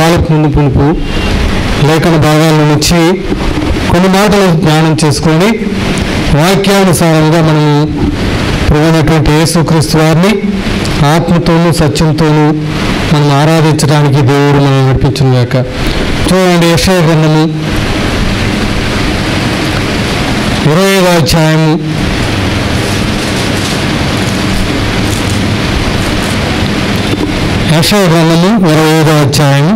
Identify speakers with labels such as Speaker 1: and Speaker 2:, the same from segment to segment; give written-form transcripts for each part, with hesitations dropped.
Speaker 1: కాలపు ముందు పులుపు లేఖన భాగాల నుంచి కొన్ని మాటలు ధ్యానం చేసుకొని వాక్యానుసారంగా మనము ప్రభువైనటువంటి యేసుక్రీస్తు వారిని ఆత్మతోనూ సత్యంతోనూ మనం ఆరాధించడానికి దేవుడు మనం నడిపించిన గాక. చూడండి, యెషయా గ్రంథము 25వ అధ్యాయము 25వ అధ్యాయం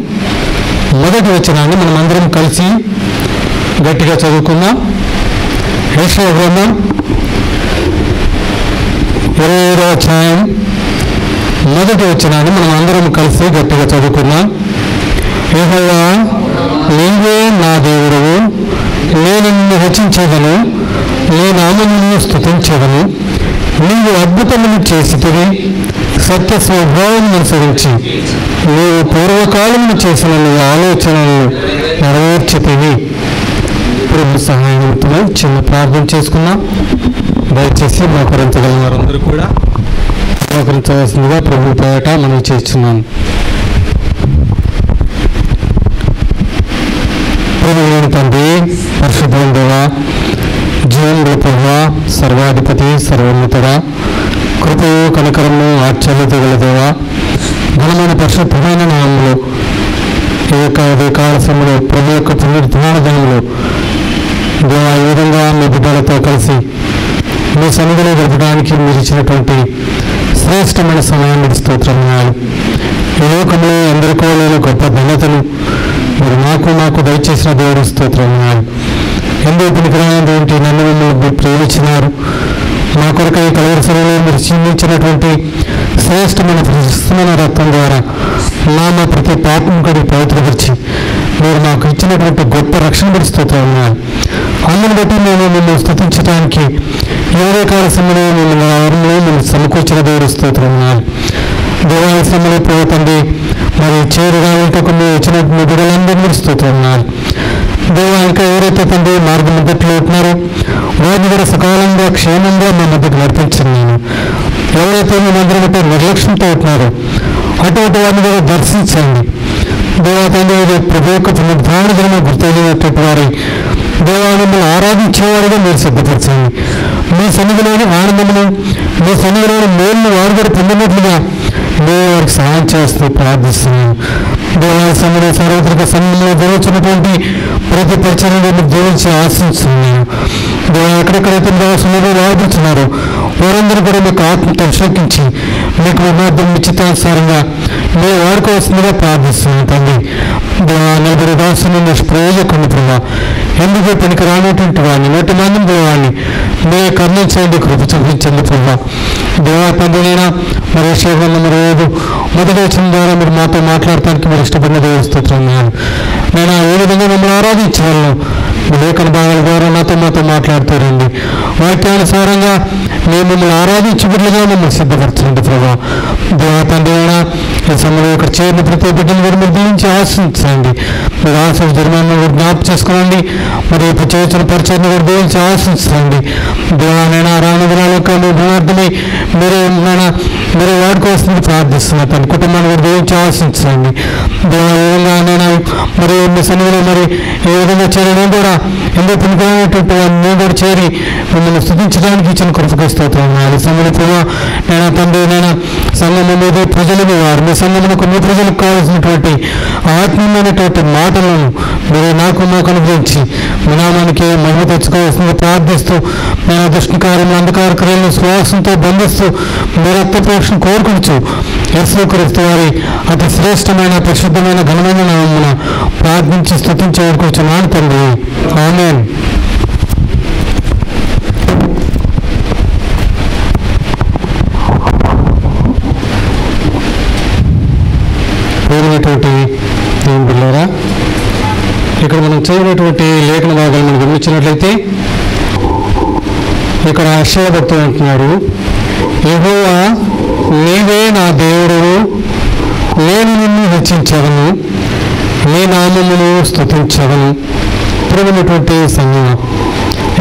Speaker 1: మొదటి వచనాన్ని మనం అందరం కలిసి గట్టిగా చదువుకుందాం. యెషయా గ్రంథం 25వ అధ్యాయం మొదటి వచనాన్ని మనం అందరం కలిసి గట్టిగా చదువుకుందాం. యెహోవా, నీవే నా దేవుడవు, నేను నిన్ను హెచ్చించేదను, నీ నామమును స్తుతించేదను. నీవు అద్భుతములు చేసితివి, సత్య స్వభావం అనుసరించి నీవు పూర్వకాలమును చేసిన నీ ఆలోచనలను నెరవేర్చితివి. ప్రభు సహాయం నిమిత్తమై చిన్న ప్రార్థన చేసుకున్నాం. దయచేసి మోకరించగల వారందరూ కూడా మోకరించవలసిందిగా ప్రభు పేరట మనం చేస్తున్నాను. ప్రభువైన తండ్రి, పరిశుద్ధుడైన దేవా, జీవముల ప్రభువా, సర్వాధిపతి, సర్వోన్నతుడా, కృపయు కనికరము ఆశ్చర్యత గల దేవా, ఘనమైన పరిశుద్ధమైన నామములో ఈ యొక్క ఉదయకాల సమయంలో ప్రభు యొక్క పునరుద్ధాన దినములో దేవా, ఈ విధంగా మీ బిడ్డలతో కలిసి మీ సన్నిధిలో గడపడానికి మీరు ఇచ్చినటువంటి శ్రేష్టమైన సమయాన్ని స్తోత్రములు. ఈ లోకంలో ఎందరికో లేని గొప్ప ఘనతను మీరు మాకు దయచేసిన దేవుడు స్తోత్రములు. ఎందుకు పనికిరానటువంటి నన్ను మీరు ప్రేమించినారు. మా కొరకై కలవరసలలో మీరు చిందించినటువంటి శ్రేష్టమైన ప్రశస్తమైన రక్తం ద్వారా మా ప్రతి పాపం కడిగి పవిత్రపరిచి మీరు మాకు ఇచ్చినటువంటి గొప్ప రక్షణ స్తోత్రములు. అందుని బట్టి మేము మిమ్మల్ని స్తుతించడానికి ఏదో కాల సమయంలో మిమ్మల్ని సమకూర్చిన దేవుడు స్తోత్రములు. దేవాలయ సమయంలో పోతండి మరి చేరుగా ఇంకొక మీరు వచ్చినటువంటి బిడ్డలందరినీ స్తోత్రములు. దేవా, ఇంకా ఎవరైతే తండ్రి మార్గం మధ్యలో ఉంటున్నారో వారిని కూడా సకాలంగా క్షేమంగా మా మధ్యకు నడిపించండి. నేను ఎవరైతే మీ మందిరం బట్టి నిర్లక్ష్యంతో ఉంటున్నారో అటువంటి వారిని కూడా దర్శించండి. దేవా తండ్రి, ప్రభు యొక్క పునరుద్ధాన దినము గుర్తయినటువంటి వారి దేవా మిమ్మల్ని ఆరాధించేవారుగా మీరు సిద్ధపరచండి. మీ సన్నిధిలోని ఆనందమును, మీ సన్నిధిలోని మేలును వారు కూడా పొందినట్లుగా నేను వారికి సహాయం చేస్తూ ప్రార్థిస్తున్నాను. దేవాలయ సమయంలో సార్వత్రిక సమయంలో జరుగుతున్నటువంటి ప్రతి పరిచయం దేవుడిచి ఆశిస్తున్నాను. దేవా, ఎక్కడెక్కడైతే దేవసంలో ఆడుతున్నారో వారందరూ కూడా మీకు ఆత్మతో శోకించి మీకు విమోదం నిశ్చితానుసారంగా మీరు వాడుకోవాల్సిందిగా ప్రార్థిస్తున్నాను తండ్రి. దేవా, 40 దాసులు నిష్ప్రయోజకుని ప్రభావ ఎందుకు పనికి రానటువంటి వాడిని 100 మంది వాడిని మీరు కర్ణించండి, కృప చూపించండి ప్రభావ. దేవా తండ్రినైనా మరి శేఖరణ మరి ఏదో మొదటి వచ్చిన ద్వారా మీరు మాతో మాట్లాడటానికి మీరు ఇష్టపడిన దేవుడు స్తోత్రములు. నేను ఏ విధంగా మిమ్మల్ని ఆరాధించగలను లేఖన భాగాల ద్వారా మాతో మాట్లాడుతారండి. వాక్యానుసారంగా మేము మిమ్మల్ని ఆరాధించుబడిగా మమ్మల్ని సిద్ధపరచండి ప్రభావ. దేవా తండ్రినైనా ఈ సమయంలో ఇక్కడ చేరిన ప్రతి బిడ్డను కూడా మీరు దీవించి ఆశించండి. మీరు ఆశించిన ధర్మాన్ని కూడా జ్ఞాపకం చేసుకోండి. మరి ఇప్పుడు చేసిన పరిచయం కూడా దీవించి ఆశించండి. దేవానైనా రాను దినాలకు మీ భూమార్థమై మీరు వాడుకోవాల్సింది ప్రార్థిస్తున్నా. తన కుటుంబాన్ని కూడా దీవించి ఆశించండి. దేవాలయంగా నేను మరి మీ సన్నిధిలో మరి ఏ విధంగా చేరడం కూడా ఎందుకు పనికిరానటువంటి నేను కూడా చేరి మిమ్మల్ని స్తుతించడానికి ఇచ్చిన కృపకు స్తోత్రములు. సమయంలో నేను తండ్రి నేను సంఘము మీద ప్రజలని వారు మీ సంఘమునకు మీ ప్రజలకు కావాల్సినటువంటి ఆత్మీయమైనటువంటి మాటలను మీరు నాకు అనుగ్రహించి మీ నామానికి మహిమ తెచ్చుకోవాల్సింది ప్రార్థిస్తూ నేను దుష్ట కార్యములు అంధకార క్రియలను శ్వాసంతో బంధిస్తూ మీ రక్త ప్రోక్షణ కోరుకుంటూ యేసుక్రీస్తు వారి అతి శ్రేష్టమైన పరిశుద్ధమైన ఘనమైన నామమున ప్రార్థించి స్తుతించి వేడుకొచ్చున్నాను తండ్రి. ఆమేన్. దేవుని బిడ్డలారా, ఇక్కడ మనం చదివినటువంటి లేఖన భాగాలు మనం గమనించినట్లయితే ఇక్కడ యెషయా భక్తుడు అంటున్నాడు, యెహోవా నీవే నా దేవుడవు, నేను నిన్ను హెచ్చించగలను, నీ నామమును స్తుతించగలను. ప్రియమైనటువంటి సంఘం,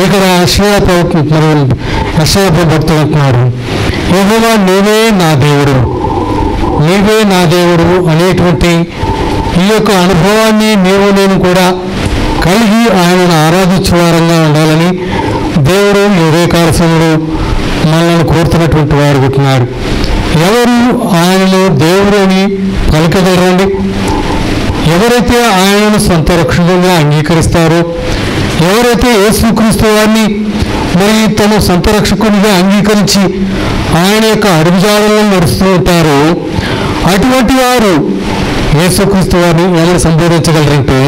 Speaker 1: ఇక్కడ యెషయా భక్తుడు అంటున్నాడు, యెహోవా నీవే నా దేవుడు, నీవే నా దేవుడు అనేటువంటి ఈ యొక్క అనుభవాన్ని నీవు నేను కూడా కలిగి ఆయనను ఆరాధించే వారంగా ఉండాలని దేవుడు ఈ ఉదయకాల సమయంలో మనల్ని కోరుతున్నటువంటి వారు ఉంటున్నాడు. ఎవరు ఆయనలో దేవుడు అని పలకగలరండి? ఎవరైతే ఆయనను సొంత రక్షణగా అంగీకరిస్తారో, ఎవరైతే యేసుక్రీస్తు వారిని మరి తన సొంత రక్షకునిగా అంగీకరించి ఆయన యొక్క అడుగుజాడల్లో నడుస్తూ ఉంటారో అటువంటి వారు యేసుక్రీస్తు వారిని ఎవరు సంబోధించగలరంటే,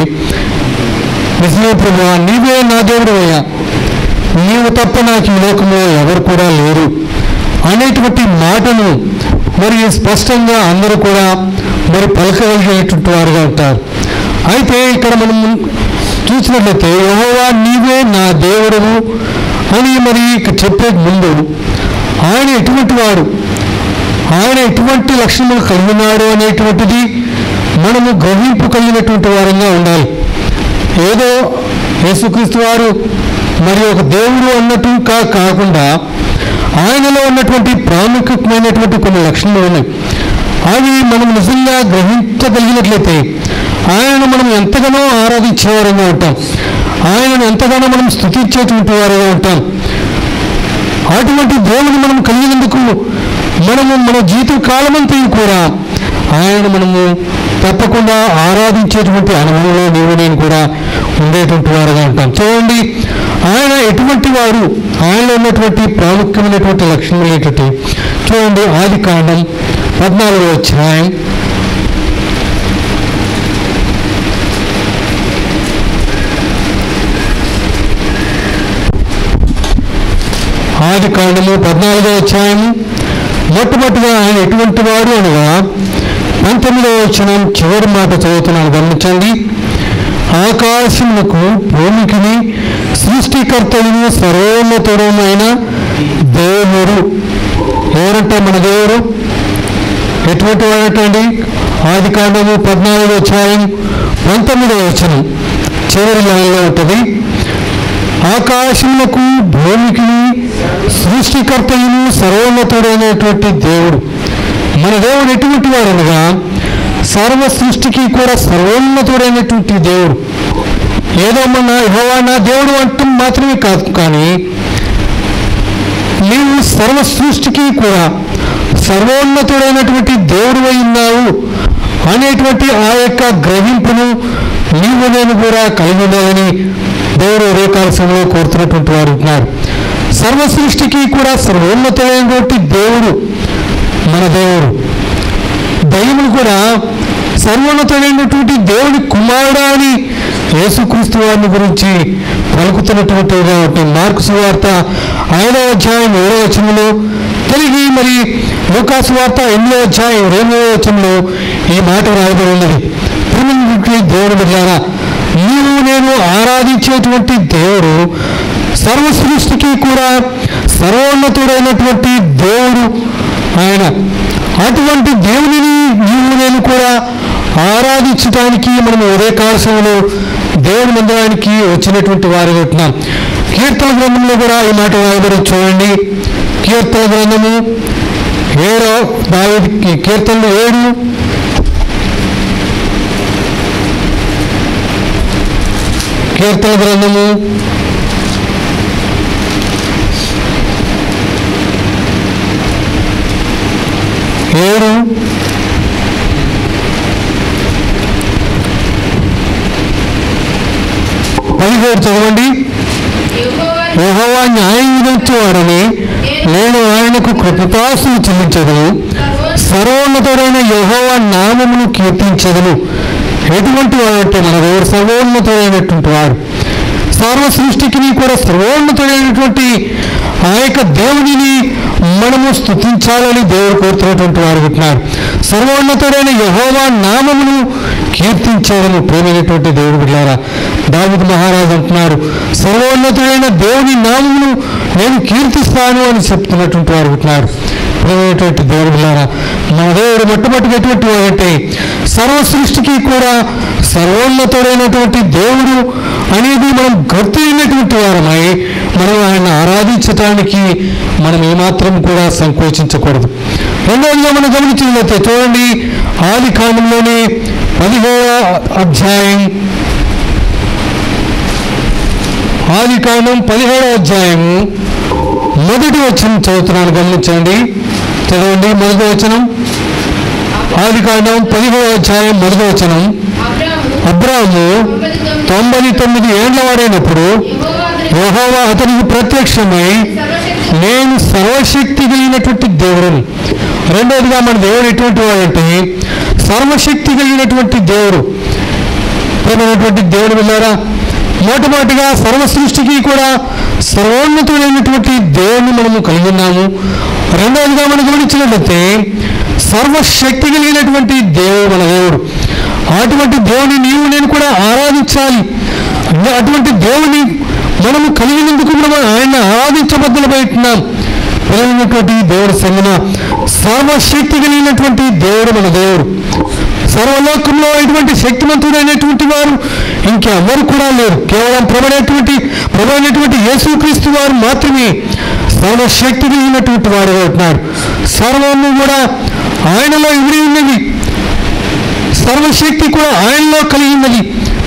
Speaker 1: నిజమే ప్రభువా, నీవే నా దేవుడు అయ్యా, నీవు తప్ప నాకు ఈ లోకంలో ఎవరు కూడా లేరు అనేటువంటి మాటను మరి స్పష్టంగా అందరూ కూడా మరి పలకగలిగేటువంటి వారుగా ఉంటారు. అయితే ఇక్కడ మనం చూసినట్లయితే యెహోవా నీవే నా దేవుడవు అని మరి చెప్పే ముందు ఆయన ఎటువంటి వాడు, ఆయన ఎటువంటి లక్షణములు కలిగినాడు అనేటువంటిది మనము గ్రహింపు కలిగినటువంటి వారంగా ఉండాలి. ఏదో యేసుక్రీస్తు వారు మరి ఒక దేవుడు అన్నట్టు కాకుండా ఆయనలో ఉన్నటువంటి ప్రాముఖ్యమైనటువంటి కొన్ని లక్షణాలు ఉన్నాయి. అవి మనం నిజంగా గ్రహించగలిగినట్లయితే ఆయనను మనం ఎంతగానో ఆరాధించేవారంగా ఉంటాం, ఆయనను ఎంతగానో మనం స్తుతించేటువంటి వారుగా ఉంటాం. అటువంటి దేవుని మనం కలిగినందుకు మనము మన జీవిత కాలమంతా కూడా ఆయనను మనము తప్పకుండా ఆరాధించేటువంటి అనుభవంలో నీవు నేను కూడా ఉండేటువంటి వారుగా ఉంటాం. చూడండి, ఆయన ఎటువంటి వాడు, ఆయనలో ఉన్నటువంటి ప్రాముఖ్యమైనటువంటి లక్షణాలు ఏంటంటే చూడండి, ఆదికాండం 14వ అధ్యాయం 14వ అధ్యాయము మొట్టమొదటిగా ఆయన ఎటువంటి వాడు అనగా 19వ వచనం చివరి మాట చదువుతున్నాను, గమనించండి. ఆకాశములకు భూమికిని సృష్టికర్తలను సర్వోన్నతుడైన దేవుడు. ఎవరంటే మన దేవుడు ఎటువంటి వాడటండి? ఆదికాండము 14వ అధ్యాయం 19వ వచనం చివరి లైన్లో ఉంటుంది. ఆకాశములకు భూమికి సృష్టికర్తయును సర్వోన్నతుడైనటువంటి దేవుడు. మన దేవుడు ఎటువంటి వాడు అనగా సర్వ సృష్టికి కూడా సర్వోన్నతుడైనటువంటి దేవుడు. ఏదో మన యెహోవా నా దేవుడు అంటూ మాత్రమే కాదు, కానీ నీవు సర్వ సృష్టికి కూడా సర్వోన్నతుడైనటువంటి దేవుడు అయి ఉన్నావు అనేటువంటి ఆ యొక్క గ్రహింపును నీవు నేను కూడా కలిగి ఉండాలని దేవుడు ఉదయకాల సమయంలో కోరుతున్నటువంటి వారు ఉన్నారు. సర్వ సృష్టికి కూడా సర్వోన్నతుడైనటువంటి దేవుడు మన దేవుడు. దైవములు కూడా సర్వోన్నతుడైనటువంటి దేవుడి కుమారుడు అని యేసుక్రీస్తు వారిని గురించి పలుకుతున్నటువంటిగా ఉంటుంది. మార్కు సువార్త 5వ అధ్యాయం 7వ వచనంలో, తిరిగి మరి లూకా సువార్త 8వ అధ్యాయం 2వ వచనంలో ఈ మాట రాయబడి ఉన్నది. దేవుడు బిడ్డలారా, నీవు నేను ఆరాధించేటువంటి దేవుడు సర్వ సృష్టికి కూడా సర్వోన్నతుడైనటువంటి దేవుడు ఆయన. అటువంటి దేవునిని నీవు నేను కూడా ఆరాధించడానికి మనం ఉదయకాల సమయంలో దేవుని మందిరానికి వచ్చినటువంటి వారు ఉంటున్నాం. కీర్తన గ్రంథంలో కూడా ఈ మాట రాయబడి చూడండి. కీర్తన గ్రంథము 7 కీర్తనలు 7 కీర్తన గ్రంథము 7 17 చదవండి. యెహోవా న్యాయం విధించేవాడని నేను ఆయనకు కృతజ్ఞతాస్తులు చెల్లించదను, సర్వోన్నతుడైన యెహోవా నామమును కీర్తించదను. ఎటువంటి వాడు అంటే మన దేవుడు సర్వోన్నతుడైనటువంటి వాడు. సర్వ సృష్టికి కూడా సర్వోన్నతుడైనటువంటి ఆ యొక్క దేవుడిని మనము స్తుతించాలని దేవుడు కోరుతున్నటువంటి వారు ఉంటున్నారు. సర్వోన్నతుడైన యెహోవా నామమును కీర్తించేదను. ప్రేమైనటువంటి దేవుడు బిడ్డలారా, దావీదు మహారాజు అంటున్నారు, సర్వోన్నతుడైన దేవుని నామమును నేను కీర్తిస్తాను అని చెప్తున్నటువంటి వారు ఉంటున్నారు. ప్రేమైనటువంటి దేవుడు బిడ్డలారా, మన దేవుడు మొట్టమొదటి ఎటువంటి వాడంటే సర్వ సృష్టికి కూడా సర్వోన్నతుడైనటువంటి దేవుడు అనేది మనం గుర్తైనటువంటి వారమై మనం ఆయన ఆరాధించడానికి మనం ఏమాత్రం కూడా సంకోచించకూడదు. రెండవదిగా మనం గమనించినట్లయితే చూడండి, ఆదికాండంలోని 15వ అధ్యాయం ఆదికాండం 17వ అధ్యాయము మొదటి వచనం చదువుతున్నాను, గమనించండి. చదవండి. మొదటి వచనం. ఆదికాండం 17వ అధ్యాయం మొదటి వచనం. అబ్రాము 99 ఏళ్ల వాడైనప్పుడు యెహోవా అతనికి ప్రత్యక్షమై, నేను సర్వశక్తి కలిగినటువంటి దేవుడు. రెండవదిగా మన దేవుడు ఎటువంటి వాడంటే సర్వశక్తి కలిగినటువంటి దేవుడు. ప్రియమైనటువంటి దేవుడు వెళ్ళారా, మొట్టమొదటిగా సర్వ సృష్టికి కూడా సర్వోన్నతుడైనటువంటి దేవుని మనము కలిగి ఉన్నాము. రెండవదిగా మనం గమనించినట్లయితే సర్వశక్తి కలిగినటువంటి దేవుడు మన దేవుడు. అటువంటి దేవుని నీవు నేను కూడా ఆరాధించాలి. అటువంటి దేవుని మనము కలిగినందుకు మనం ఆయన ఆరాధించబద్దలబడుతున్నాం. కలిగినటువంటి దేవుడు సంగమ సర్వశక్తి కలిగినటువంటి దేవుడు మన దేవుడు. సర్వలోకంలో ఎటువంటి శక్తివంతుడైనటువంటి వారు ఇంకెవరు కూడా లేరు. కేవలం ప్రభువైనటువంటి యేసుక్రీస్తు వారు మాత్రమే సర్వశక్తి కలిగినటువంటి వాడు అవుతున్నారు. సర్వము కూడా ఆయనలో ఇమిడి ఉన్నది, సర్వశక్తి కూడా ఆయనలో కలిగి ఉన్నది.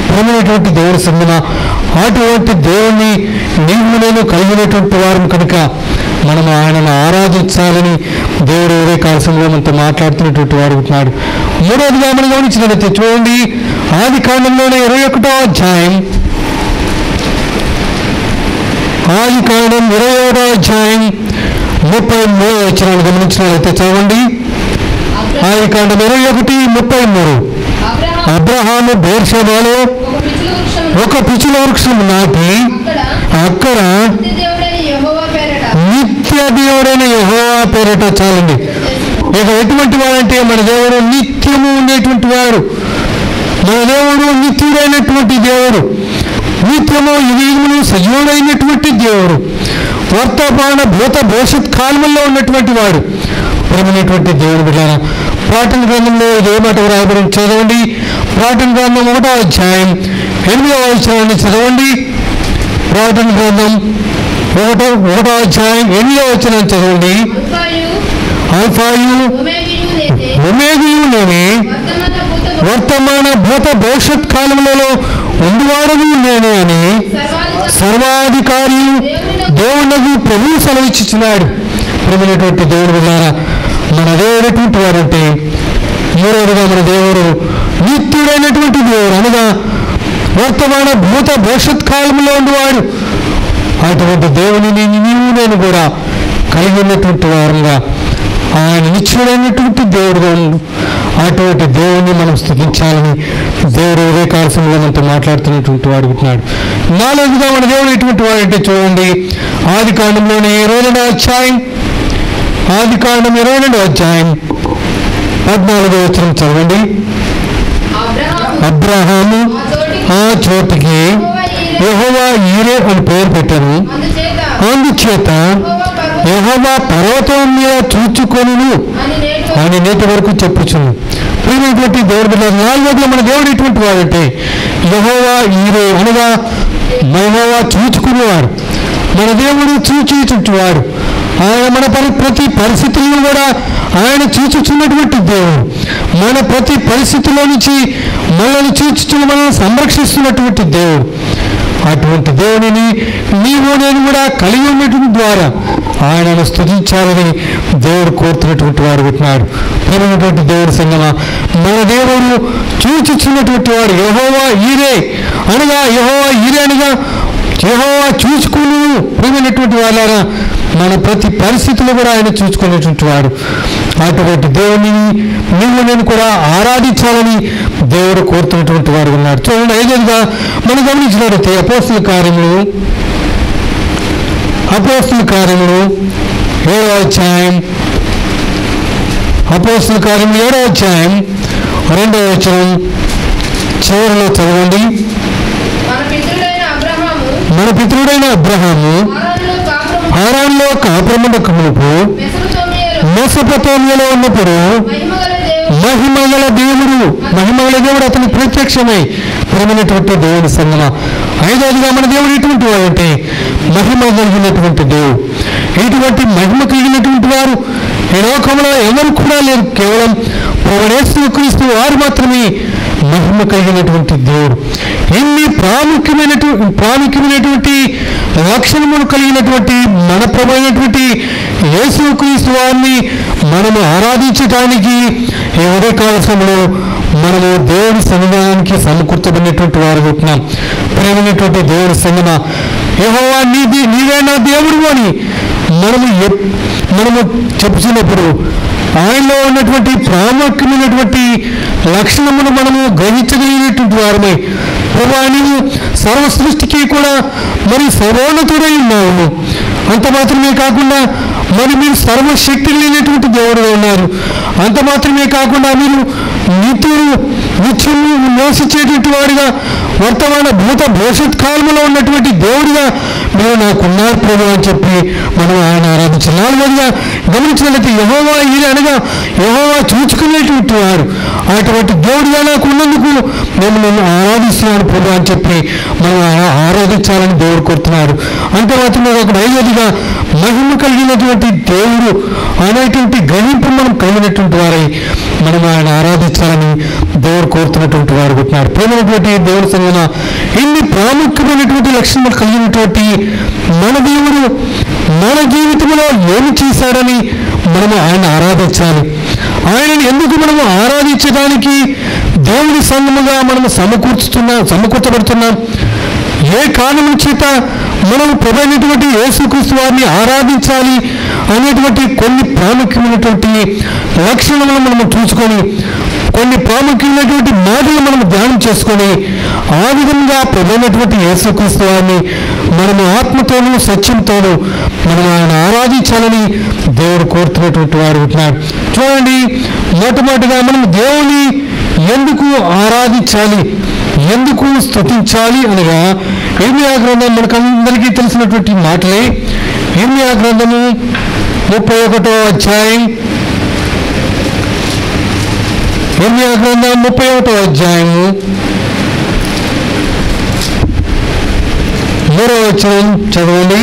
Speaker 1: ప్రభువైనటువంటి దేవుడు సంగమ అటువంటి దేవుణ్ణి నీవు నేను కలిగినటువంటి వారు కనుక మనం ఆయనను ఆరాధించాలని దేవుడు ఏదే కాలసంలో మనతో మాట్లాడుతున్నటువంటి వాడు ఉంటున్నాడు. మూడవదిగా మనం గమనించినట్లయితే చూడండి, ఆదికాండంలోనే 21వ అధ్యాయం, ఆదికాండం 21వ అధ్యాయం 33వ వచనాన్ని గమనించినట్లయితే చదవండి. ఆదికాండం 21:33. అబ్రహాము బేర్షెబాలో ఒక పిచ్చుల వృక్షం నాటి అక్కడ నిత్య దేవుడైన యెహోవా పేరట. చాలండి. ఇక ఎటువంటి వాడంటే మన దేవుడు నిత్యము ఉండేటువంటి వాడు. మన దేవుడు నిత్యుడైనటువంటి దేవుడు, నిత్యము యుగములు సజీవుడైనటువంటి దేవుడు, వర్తమాన భూత భవిష్యత్ కాలంలో ఉన్నటువంటి వాడు. ప్రేమైనటువంటి దేవుడు బిడ్డలారా, ప్రకటన గ్రంథంలో ఇదే మాట రాయబడి చదవండి. ప్రకటన గ్రంథం 1వ అధ్యాయం 8వ వచనాన్ని చదవండి. ప్రకటన గ్రంథం 1వ అధ్యాయం 8వ వచనాన్ని చదవండి. అల్ఫాయు ఒమేగయు నేనే, వర్తమాన భూత భవిష్యత్ కాలములలో ఉండువాడను నేనే అని సర్వాధికారి దేవునికి ప్రభువు సెలవిచ్చుచున్నాడు. ప్రియమైనటువంటి దేవుడు బిడ్డలారా, మన దేవుడైనటువంటి వాడంటే మూడవదిగా మన దేవుడు నిత్యుడైనటువంటి దేవుడు, అనగా వర్తమాన భూత భవిష్యత్ కాలంలో ఉండేవాడు. అటువంటి దేవుని నీవు నేను కూడా కలిగి ఉన్నటువంటి వారంగా ఆయన నిత్యుడైనటువంటి దేవుడుగా ఉండు. అటువంటి దేవుని మనం స్తుతించాలని దేవుడు ఏదే కాలసంలో మనతో మాట్లాడుతున్నటువంటి వాడు ఉంటున్నాడు. నాలుగవదిగా మన దేవుడు ఎటువంటి వాడంటే చూడండి, ఆదికాండంలోని 22వ అధ్యాయం, ఆదికాండం 22వ అధ్యాయం 14వ వచనం చదవండి. అబ్రహాము ఆ చోటికి యెహోవా ఈరే అని పేరు పెట్టాను. అందుచేత యెహోవా పర్వతం మీద చూచుకొనును అని నేటి వరకు చెప్పుచును. ప్రియమైనటువంటి దేవుడు బిడ్డ, నాలుగోదిగా మన దేవుడు ఎటువంటి వాడంటే యెహోవా ఈరే, అనగా యెహోవా చూచుకునేవాడు. మన దేవుడు చూచుచుంటువాడు. ఆయన మన ప్రతి పరిస్థితులను కూడా ఆయన చూచుచున్నటువంటి దేవుడు. మన ప్రతి పరిస్థితిలో నుంచి మనల్ని చూచుచు మనల్ని సంరక్షిస్తున్నటువంటి దేవుడు. అటువంటి దేవుడిని నీవు నేను కూడా కలిగి ఉండటం ద్వారా ఆయనను స్తుతించాలని దేవుడు కోరుతున్నటువంటి వాడు ఉంటున్నాడు. ప్రియమైనటువంటి దేవుడి సంగమ మన దేవుడు చూచుచున్నటువంటి వాడు యెహోవా ఈరే, అనగా యెహోవా ఈరే అనగా యెహోవా చూసుకుని. ప్రియమైనటువంటి వాళ్ళారా, మన ప్రతి పరిస్థితులు కూడా ఆయన చూసుకునేటువంటి వాడు. అటువంటి దేవుని నువ్వు నేను కూడా ఆరాధించాలని దేవుడు కోరుతున్నటువంటి వాడు ఉన్నాడు. చూడండి, ఐదవదిగా మనం గమనించినట్లయితే అపోస్తల కార్యములు 7వ అధ్యాయం, అపోస్తల కార్యములు 7వ అధ్యాయం 2వ వచనం చివరిలో చదవండి. మన పితరుడైన అబ్రహాము హారానులో కాపురమునకు మెసొపొతామియాలో ఉన్నప్పుడు మహిమగల దేవుడు అతని ప్రత్యక్షమై ప్రేమైనటువంటి దేవుని సంగమ. ఐదవదిగా మన దేవుడు ఎటువంటి వాడు అంటే మహిమ కలిగినటువంటి దేవుడు. ఇటువంటి మహిమ కలిగినటువంటి వారు ఈ లోకంలో ఎవరు కూడా లేరు. కేవలం యేసుక్రీస్తు వారు మాత్రమే మహిమ కలిగినటువంటి దేవుడు. ఎన్ని ప్రాముఖ్యమైనటువంటి లక్షణములు కలిగినటువంటి మన ప్రభు అయినటువంటి యేసుక్రీస్తు వారిని మనము ఆరాధించడానికి ఈ ఉదయకాల సమయంలో మనము దేవుని సన్నిధానానికి సమకూర్చబడినటువంటి వారు ఉంటున్నాం. ప్రేమైనటువంటి దేవుని సంగమ, యెహోవా నీవే నా దేవుడు అని మనము చెప్పుతున్నప్పుడు ఆయనలో ఉన్నటువంటి ప్రాముఖ్యమైనటువంటి లక్షణమును మనము గ్రహించగలిగినటువంటి వారమై, ప్రభువా నీవు సర్వ సృష్టికి కూడా మరి సర్వోన్నతుడై ఉన్నావు. అంత మాత్రమే కాకుండా మీరు సర్వశక్తి లేనటువంటి దేవుడుగా ఉన్నారు. అంత మాత్రమే కాకుండా మీరు నిత్యము నివసించేటువంటి వాడిగా, వర్తమాన భూత భవిష్యత్ కాలంలో ఉన్నటువంటి దేవుడిగా మీరు నాకున్నారు ప్రభు అని చెప్పి మనం ఆయన ఆరాధించాలి. నాలుగోదిగా గమనించినట్లయితే యెహోవా ఇది అనగా యెహోవా చూచుకునేటువంటి వారు. అటువంటి దేవుడిగా నాకు ఉన్నందుకు నేను నన్ను ఆరాధిస్తున్నాను ప్రభు అని చెప్పి మనం ఆరాధించాలని దేవుడు కోరుతున్నారు. అంతే మాత్రమే కాకుండా ఐదోదిగా మహిమ కలిగినటువంటి దేవుడు అనేటువంటి గ్రహింపు మనం కలిగినటువంటి వారై మనం ఆయన ఆరాధించాలని దేవుడు కోరుతున్నటువంటి వారు ఉంటున్నారు. ప్రేమైనటువంటి దేవుడి సంగమ, ఇన్ని ప్రాముఖ్యమైనటువంటి లక్షణాలు కలిగినటువంటి మన దేవుడు మన జీవితంలో ఏమి చేశాడని మనము ఆయన ఆరాధించాలి. ఆయనను ఎందుకు మనము ఆరాధించడానికి దేవుడి సంగముగా మనము సమకూర్చబడుతున్నాం? ఏ కారణం చేత మనం ప్రభువైనటువంటి యేసుక్రీస్తు వారిని ఆరాధించాలి అనేటువంటి కొన్ని ప్రాముఖ్యమైనటువంటి లక్షణాలను మనం చూసుకొని, కొన్ని ప్రాముఖ్యమైనటువంటి మాటలు మనం ధ్యానం చేసుకొని, ఆ విధంగా ప్రభువైనటువంటి యేసుక్రీస్తు వారిని మనము ఆత్మతోనూ సత్యంతోనూ మనం ఆయన ఆరాధించాలని దేవుడు కోరుతున్నటువంటి వారు ఉంటున్నారు. చూడండి, మొట్టమొదటిగా మనం దేవుని ఎందుకు ఆరాధించాలి, ఎందుకు స్తుతించాలి అనగా ఇర్మియా గ్రంథం మనకందరికీ తెలిసినటువంటి మాటలే. ఇర్మియా గ్రంథము 31వ అధ్యాయం, ఇర్మియా గ్రంథం 31వ అధ్యాయము 3వ వచనం చదవండి.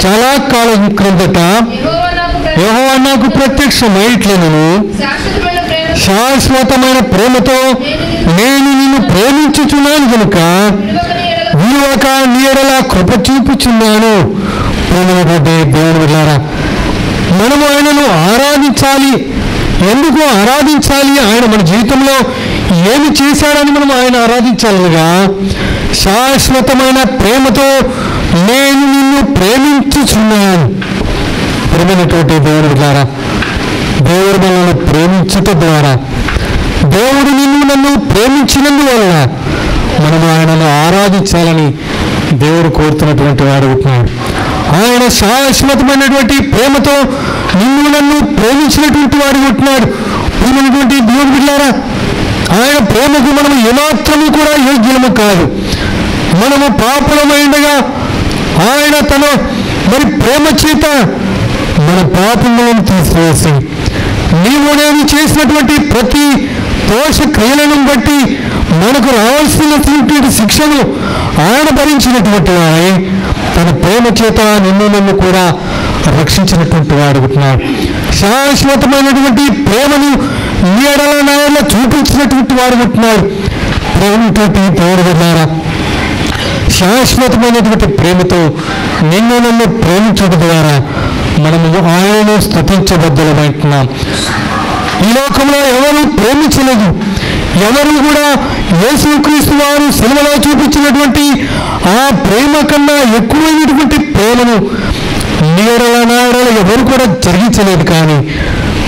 Speaker 1: చాలా కాలం క్రిందట యెహోవా నాకు ప్రత్యక్షమై ఇట్లనెను, శాశ్వతమైన ప్రేమతో నేను నిన్ను ప్రేమించుచున్నాను కనుక విలువక నీ ఎడల కృప చూపుచున్నాను. ప్రేమైనటువంటి దేవుని బిడ్డలారా, మనము ఆయనను ఆరాధించాలి. ఎందుకు ఆరాధించాలి? ఆయన మన జీవితంలో ఏమి చేశాడని మనం ఆయన ఆరాధించాలిగా, శాశ్వతమైన ప్రేమతో నేను నిన్ను ప్రేమించుచున్నాను. ప్రేమైనటువంటి దేవుని బిడ్డలారా, దేవుడు మనల్ని ప్రేమించటం ద్వారా, దేవుడు నన్ను ప్రేమించినందువల్ల మనం ఆయనను ఆరాధించాలని దేవుడు కోరుతున్నటువంటి వాడు ఉంటున్నాడు. ఆయన శాశ్వతమైనటువంటి ప్రేమతో నన్ను ప్రేమించినటువంటి వాడు ఉంటున్నాడు. ప్రేమైనటువంటి దేవుని బిడ్డలారా, ఆయన ప్రేమకు మనం ఏమాత్రము కూడా యోగ్యము కాదు. మనము పాపలమైండగా ఆయన తన ప్రేమ చేత మన పాపములను తీసివేసి, నేను చేసినటువంటి ప్రతి దోష క్రియలను బట్టి మనకు రావాల్సినటువంటి శిక్షను ఆయన భరించినటువంటి వాడే తన ప్రేమ చేత నన్ను కూడా రక్షించినటువంటి వాడు ఉంటున్నాడు. శాశ్వతమైనటువంటి ప్రేమను నీడల చూపించినటువంటి వాడు ఉంటున్నాడు. ప్రేమటువంటి దేవుడు ఉన్నారా, శాశ్వతమైనటువంటి ప్రేమతో నన్ను ప్రేమించడం ద్వారా మనము ఆయనను స్తుతించబద్ధులమైంటున్నాం. ఈ లోకంలో ఎవరు ప్రేమించలేదు. ఎవరు కూడా యేసుక్రీస్తు వారు సిలువలో చూపించినటువంటి ఆ ప్రేమ కన్నా ఎక్కువైనటువంటి ప్రేమను నాడల ఎవరు కూడా జరిగించలేదు. కానీ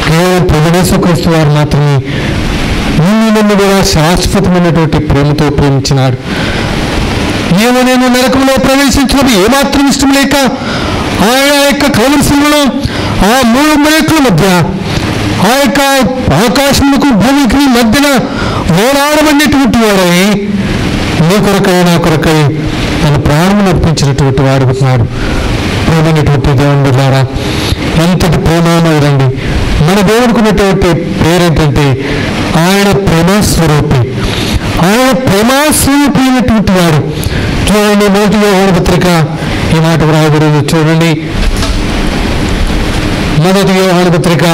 Speaker 1: కేవలం ప్రభు యేసుక్రీస్తు వారు మాత్రమే నన్ను కూడా శాశ్వతమైనటువంటి ప్రేమతో ప్రేమించినాడు. నేను నరకంలో ప్రవేశించినప్పుడు ఏమాత్రం ఇష్టం లేక ఆయన యొక్క కలవరిశిలలో ఆ 3 మేకుల మధ్య ఆ యొక్క ఆకాశములకు భూమికి మధ్యన వేలాడబడినటువంటి వాడై నీ కొరకై నా కొరకై తన ప్రాణం అర్పించినటువంటి వాడు ఉన్నాడు. ప్రేమైనటువంటి దేవుని ద్వారా ఎంతటి ప్రేమమైందండి. మన దేవుడుకున్నటువంటి పేరేంటంటే ఆయన ప్రేమస్వరూపి. ఆయన ప్రేమస్వరూపి అయినటువంటి వాడు. చూడండి, 1 యోహాను పత్రిక ఈ మాట రాయబడింది. చూడండి, 1 యోహాను పత్రిక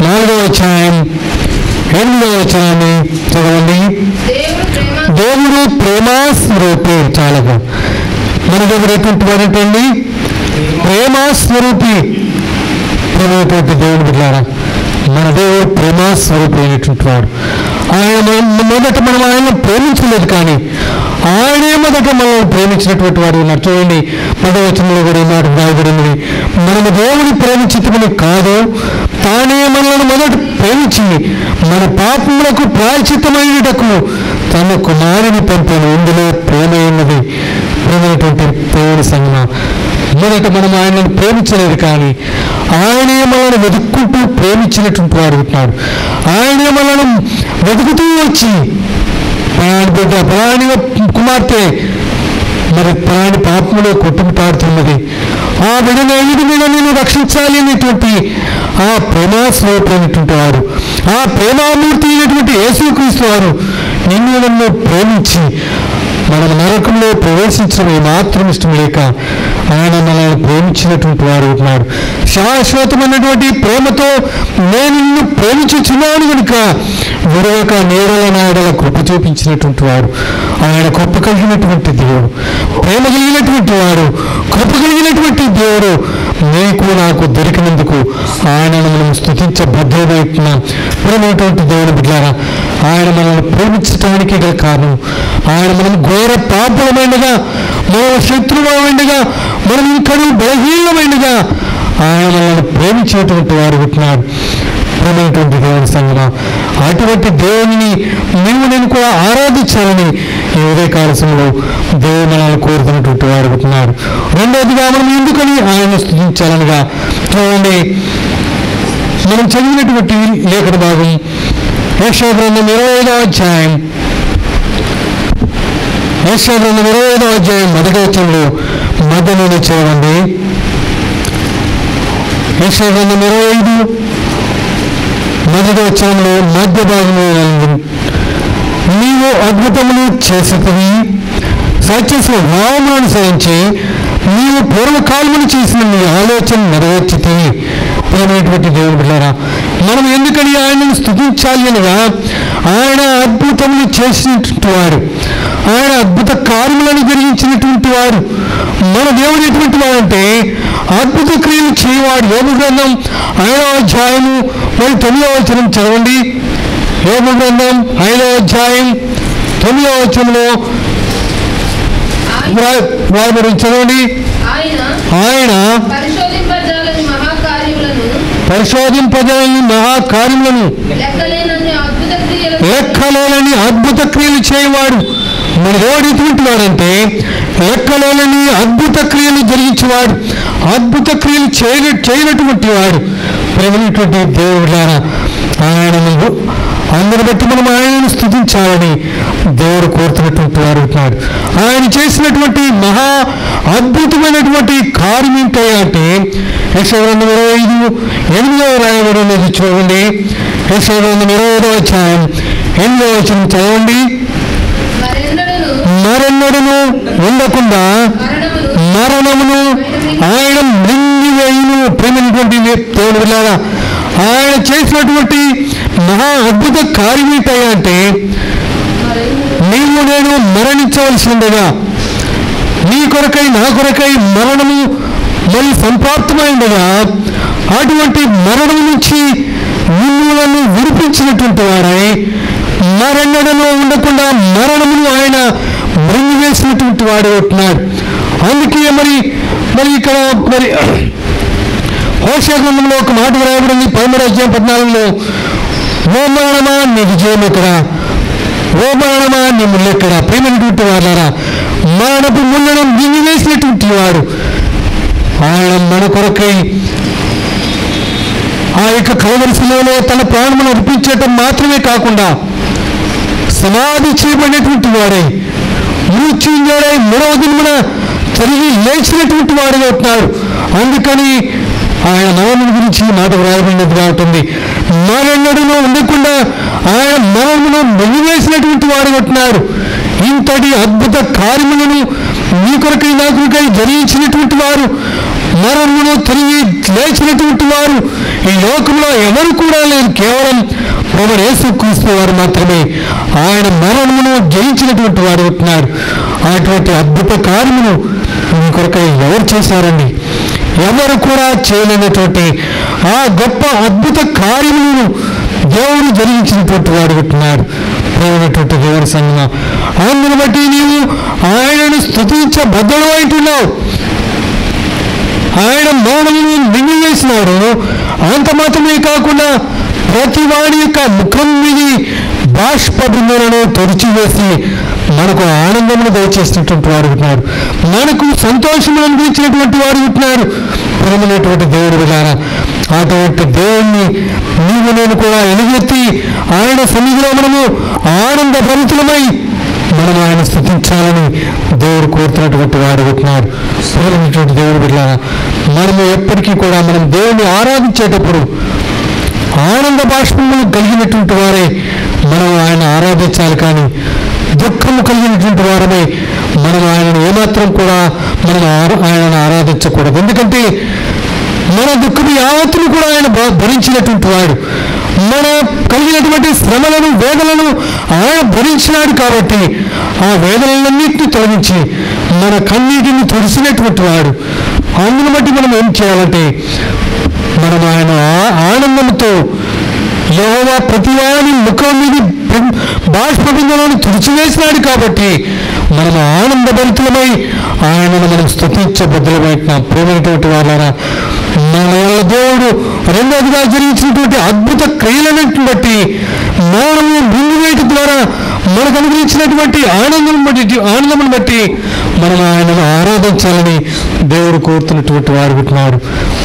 Speaker 1: 4వ అధ్యాయం 8వ వచనాన్ని చదవండి. దేవుడు ప్రేమాస్వరూపి. చాలా మన దగ్గర ఎటువంటి వాడంటండి? ప్రేమాస్వరూపి. ప్రేమైనటువంటి దేవుడు బిడ్డలారా, మన దేవుడు ప్రేమాస్వరూపి అయినటువంటి వాడు. ఆయన మొదట మనం ఆయన ప్రేమించలేదు, కానీ ఆయనే మొదట మనల్ని ప్రేమించినటువంటి వాడు ఉన్నారు. చూడండి, 10వ వచనంలో కూడా ఈ మాట రాయబడింది. మనము దేవుని ప్రేమించటమని కాదు, తానే మనల్ని మొదట ప్రేమించి మన పాపములకు ప్రాయశ్చిత్తమైనటకు తన కుమారుని పంపాను. ఇందులో ప్రేమ ఉన్నది. ప్రేమైనటువంటి దేవుని సంగమా, మొదట మనం ఆయనను ప్రేమించలేదు, కానీ ఆయనే మనల్ని వెతుక్కుంటూ ప్రేమించినటువంటి వాడు ఉంటున్నాడు. ఆయనే మనల్ని వెతుకుతూ వచ్చి ప్రాణి బిడ్డ, ప్రాణి కుమార్తె మరి ప్రాణి పాపంలో కొట్టుకుతాడుతున్నది, ఆ బిడ్డను ఈ విధంగా నేను రక్షించాలి అనేటువంటి ఆ ప్రేమాస్వరూపమైనటువంటి వాడు, ఆ ప్రేమామూర్తి అయినటువంటి యేసుక్రీస్తు వారు నిన్ను నన్ను ప్రేమించి మనం నరకంలో ప్రవేశించడం మాత్రం ఇష్టం లేక ఆయన మనల్ని ప్రేమించినటువంటి వాడు ఉంటున్నాడు. శాశ్వతమైనటువంటి ప్రేమతో నేను నిన్ను ప్రేమించుచున్నాను కనుక విరవక నేరల నాడల కృప చూపించినటువంటి వాడు. ఆయన కృప కలిగినటువంటి దేవుడు, ప్రేమ కలిగినటువంటి వాడు, కృప కలిగినటువంటి దేవుడు నీకు నాకు దొరికినందుకు ఆయనను మనం స్తుతించబద్ధమైతున్నాం. ప్రేమైనటువంటి దేవుని బిడ్డలారా, ఆయన మనల్ని ప్రేమించడానికి గల కారణం, ఆయన మనం ఘోర పాపలమైనగా, మనం శత్రువమైనగా, మనం ఇంకనూ బలహీనమైనగా ఆయన మనల్ని ప్రేమించేటువంటి వాడు ఉంటున్నాడు. ప్రేమైనటువంటి దేవుని సంగమా, అటువంటి దేవుని నేను కూడా ఆరాధించాలని ఈ ఉదయకాల సమయంలో దేవుడు మనల్ని కోరుతున్నటువంటి వాడు ఉంటున్నాడు. రెండవదిగా మనం ఎందుకని ఆయన స్తుతించాలనగా, చూడండి, మనం చదివినటువంటి లేఖన భాగం యెషయా గ్రంథం 25వ అధ్యాయం, యెషయా గ్రంథం 25వ అధ్యాయం 1వ వచనంలో మధ్యలోనే చూడండి. యెషయా గ్రంథం 25 1వ వచనంలో మధ్య భాగంలో, నీవు అద్భుతములు చేసేది సత్య స్వభావమును అనుసరించి నీవు పూర్వకాలమును చేసిన నీ ఆలోచన నెరవేర్చితివి. ప్రియమైనటువంటి దేవుని బిడ్డలారా, మనం ఎందుకని ఆయనను స్తుతించాలి అనగా, ఆయన అద్భుతములు చేసినటువంటి వాడు, ఆయన అద్భుత కార్యములను జరిగించినటువంటి వాడు. మన దేవుడు ఎటువంటి వాడు అంటే అద్భుత క్రియలు చేయవాడు. యోబు గ్రంథం 5వ అధ్యాయము 9వ వచనం చదవండి. యోబు గ్రంథం 5వ అధ్యాయం 9వ వచనంలో వారి చదవండి. ఆయన పరిశోధింపజాలని మహాకార్యములను లెక్కలేని అద్భుత క్రియలు చేయవాడు. మన దేవుడు ఎటువంటి వాడంటే లెక్కలేని అద్భుత క్రియలు జరిగించేవాడు, అద్భుత క్రియలు చేయనటువంటి వాడు. ప్రేమైనటువంటి దేవుడారా, ఆయన అందరి బట్టి మనం ఆయనను స్తుతించాలని దేవుడు కోరుతున్నటువంటి వారు ఉంటున్నాడు. ఆయన చేసినటువంటి మహా అద్భుతమైనటువంటి కార్యం ఏంటంటే యెషయా గ్రంథం 25:8 రాయబడినది చూడండి. యెషయా గ్రంథం 25వ అధ్యాయం 8వ వచనం చదవండి. మరెన్నడను ఉండకుండా మరణమును ఆయన మృంగివేయును. ప్రేమైనటువంటి దేవుడు వెళ్ళారా, ఆయన చేసినటువంటి మహా అద్భుత కార్యం ఏంటంటే నీవు నేను మరణించవలసి ఉండగా నీ కొరకై నా కొరకై మరణము మరి సంప్రాప్తమై ఉండగా అటువంటి మరణం నుంచి నిన్ను నన్ను విడిపించినటువంటి వాడై మరణంలో ఉండకుండా మరణమును ఆయన మృంగివేసినటువంటి వాడు ఉంటున్నాడు. అందుకే మరి ఇక్కడ మరి హోషేయ గ్రంథంలో ఒక మాట రాయబడింది 13వ అధ్యాయం 14లో, ఓ మరణమా నీ విజయం ఎక్కడా, ఓ మరణమా నీ ముళ్ళెక్కడా. ప్రేమైనటువంటి వాడారా, మరణపు ముళ్ళను మింగివేసినటువంటి వాడు ఆయన మన కొరకై ఆ యొక్క కలవరిశిలలో తన ప్రాణమును అర్పించటం మాత్రమే కాకుండా సమాధి చేయబడినటువంటి వాడై మృత్యుంజయుడై 3వ దినమున తిరిగి లేచినటువంటి వాడుగా ఉంటున్నాడు. అందుకని ఆయన మరణం గురించి మాట వ్రాయబడినట్టుగా ఉంటుంది. మరణుడును ఉండకుండా ఆయన మరణమును మెలివేసినటువంటి వాడు ఉంటున్నాడు. ఇంతటి అద్భుత కార్యములను నీ కొరకై నా కొరకై జరిగించినటువంటి వారు మరణమును తిరిగి లేచినటువంటి వారు ఈ లోకంలో ఎవరు కూడా లేరు. కేవలం ప్రభువు యేసుక్రీస్తు వారు మాత్రమే. ఆయన మరణమును జయించినటువంటి వారు ఉంటున్నారు. అటువంటి అద్భుత కార్యమును మీ కొరకై ఎవరు చేశారండి? ఎవరు కూడా చేయలేనటువంటి ఆ గొప్ప అద్భుత కార్యములను దేవుడు జరిగించినటువంటి వాడు ఉంటున్నాడు. ప్రేమైనటువంటి దేవుని సంగమా, అందును బట్టి నీవు ఆయనను స్తుతించబద్ధుడు అంటున్నావు. ఆయన మౌనమును మింగివేసినాడు. అంత మాత్రమే కాకుండా ప్రతి వాడి యొక్క ముఖం మీద బాష్ప బిందువులను తుడిచివేసి మనకు ఆనందమును దయచేసినటువంటి వాడు ఉంటున్నారు. మనకు సంతోషమును అందించినటువంటి వాడు ఉంటున్నారు. ప్రేమైనటువంటి దేవుడు విధాన అటువంటి దేవుణ్ణి నీవు నేను కూడా ఎలుగెత్తి ఆయన సన్నిధిలో మనము ఆనంద భరితులమై మనం ఆయన స్తుతించాలని దేవుడు కోరుతున్నటువంటి వాడు ఉంటున్నారు. ప్రేమైనటువంటి దేవుడు విధాన మనము ఎప్పటికీ కూడా మనం దేవుణ్ణి ఆరాధించేటప్పుడు ఆనంద బాష్పములు కలిగినటువంటి వారే మనం ఆయన ఆరాధించాలి. కానీ దుఃఖము కలిగినటువంటి వారమే మనం ఆయనను ఏమాత్రం కూడా మనం ఆయనను ఆరాధించకూడదు. ఎందుకంటే మన దుఃఖము యావత్తును కూడా ఆయన భరించినటువంటి వాడు. మన కలిగినటువంటి శ్రమలను వేదనలను ఆయన భరించినాడు. కాబట్టి ఆ వేదనలన్నింటినీ తొలగించి మన కన్నీటిని తుడిసినటువంటి వాడు. అందును బట్టి మనం ఏం చేయాలంటే మనం ఆయన ఆనందంతో యెహోవా ప్రతివాని ముఖం మీద బాష్పబిందువులను తుడిచివేసినాడు. కాబట్టి మనం ఆనందభరితులమై ఆయనను మనం స్తుతించబద్ధులమైనా. ప్రేమైనటువంటి వాళ్ళారా, మన దేవుడు రెండవదిగా జరిగించినటువంటి అద్భుత క్రియలన్నింటిని బట్టి మౌనము మింగివేయటం ద్వారా మనకు అనుగ్రహించినటువంటి ఆనందమును బట్టి మనం ఆయనను ఆరాధించాలని దేవుడు కోరుతున్నటువంటి వారు ఉంటున్నారు.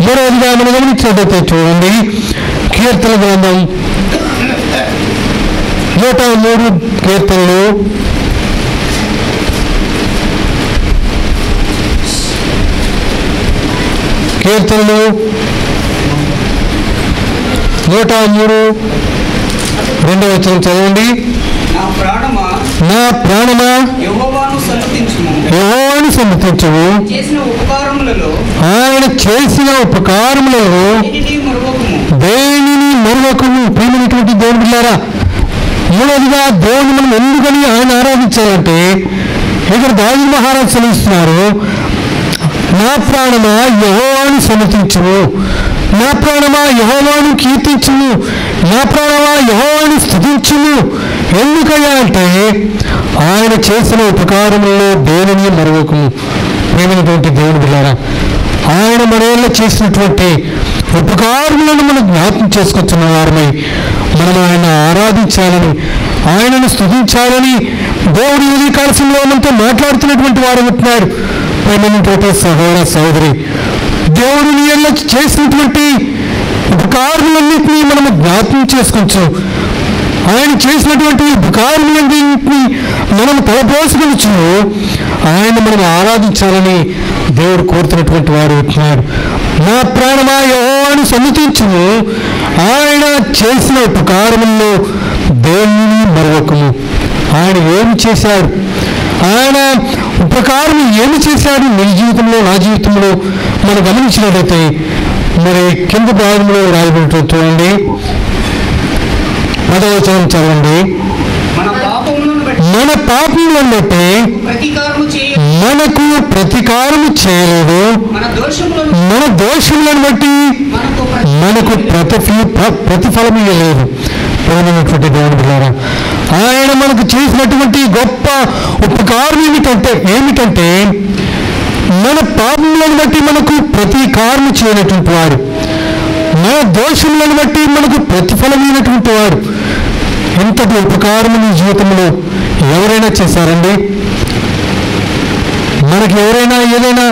Speaker 1: మరోదిగా మనం గమనించినట్లయితే చూడండి, కీర్తన గ్రంథం 103 కీర్తనలు 103 2వ వచనం చదవండి. నా ప్రాణమా యెహోవాను సన్నతించుము, ఆయన చేసిన ఉపకారములలో దేనిని మరువకుము. ప్రియమైనటువంటి దేవుని బిడ్డలారా, మూడవదిగా దేవుని మనం ఎందుకని ఆయన ఆరాధించాలంటే ఇక్కడ దావీదు మహారాజు సెలవిస్తున్నారు, నా ప్రాణమా యెహోవాను సన్నతించుము, నా ప్రాణమా యెహోవాను కీర్తించుము, నా ప్రాణమా యెహోవాను స్తుతించుము. ఎందుకయ్యా అంటే ఆయన చేసిన ఉపకారములలో దేనిని మరువకుము. ప్రేమైనటువంటి దేవుని బిడ్డలారా, ఆయన మన వల్ల చేసినటువంటి ఉపకారములను మనం జ్ఞాపకం చేసుకొచ్చిన వారమై మనం ఆయన ఆరాధించాలని, ఆయనను స్తుతించాలని దేవుడు ఈ కాలశంలో మనతో మాట్లాడుతున్నటువంటి వారు ఉంటున్నారు. ప్రేమైనటువంటి సహోదర సహోదరి, దేవుడు నీ వల్ల చేసినటువంటి ఉపకారములన్నింటినీ మనము జ్ఞాపకం చేసుకోవచ్చు. ఆయన చేసినటువంటి ఉపకారములన్నింటినీ మనం తలపోసుకొచ్చు. ఆయన మనం ఆరాధించాలని దేవుడు కోరుతున్నటువంటి వారు ఉంటున్నారు. నా ప్రాణమా యెహోవాను సన్నతించుము, ఆయన చేసిన ఉపకారముల్లో దేనిని మరొకము. ఆయన ఏమి చేశాడు, ఆయన ఉపకారం ఏమి చేశాడు నీ జీవితంలో నా జీవితంలో మనం గమనించినట్లయితే మరి కింద భాగంలో రాయబడినట్టు చూడండి, 10వ వచనం చదవండి. మన పాపములను బట్టి మనకు ప్రతీకారము చేయలేదు, మన దోషములను బట్టి మనకు ప్రతిఫలం ఇవ్వలేదు. ప్రేమైనటువంటి దేవుని బిడ్డలారా, ఆయన మనకు చేసినటువంటి గొప్ప ఉపకారం ఏమిటంటే మన పాపములను బట్టి మనకు ప్రతీకారం చేయనటువంటి వాడు, మన దోషములను బట్టి మనకు ప్రతిఫలమైనటువంటి వాడు. ఎంతటి ఉపకారం నీ జీవితంలో ఎవరైనా చేశారండి? మనకి ఎవరైనా ఏదైనా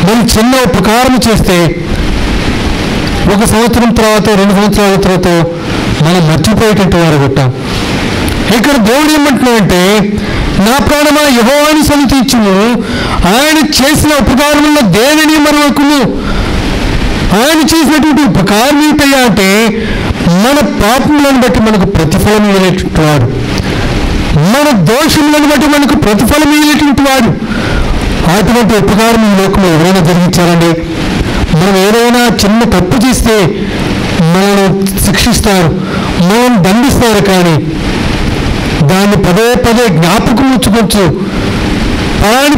Speaker 1: మనం చిన్న ఉపకారం చేస్తే 1 సంవత్సరం తర్వాత 2 సంవత్సరాల తర్వాత మనం మర్చిపోయేటట్టు వారు కొట్టాం. ఇక్కడ దేవుడు ఏమంటున్నాడంటే, నా ప్రాణమా యెహోవాను సన్నతించుము, ఆయన చేసిన ఉపకారముల్లో దేనిని మరొకము. ఆయన చేసినటువంటి ఉపకారం ఏంటయ్యా అంటే మన పాపములను బట్టి మనకు ప్రతిఫలం ఇవ్వలేటువంటి వాడు, మన దోషములను బట్టి మనకు ప్రతిఫలం ఇవ్వలేటువంటి వాడు. అటువంటి ఉపకారం ఈ లోకంలో ఎవరైనా జరిగించారండి? మనం ఏదైనా చిన్న తప్పు చేస్తే మనల్ని శిక్షిస్తారు, మనం దండిస్తారు, కానీ దాన్ని పదే పదే జ్ఞాపకం ఉంచుకోవచ్చు. ఫలాని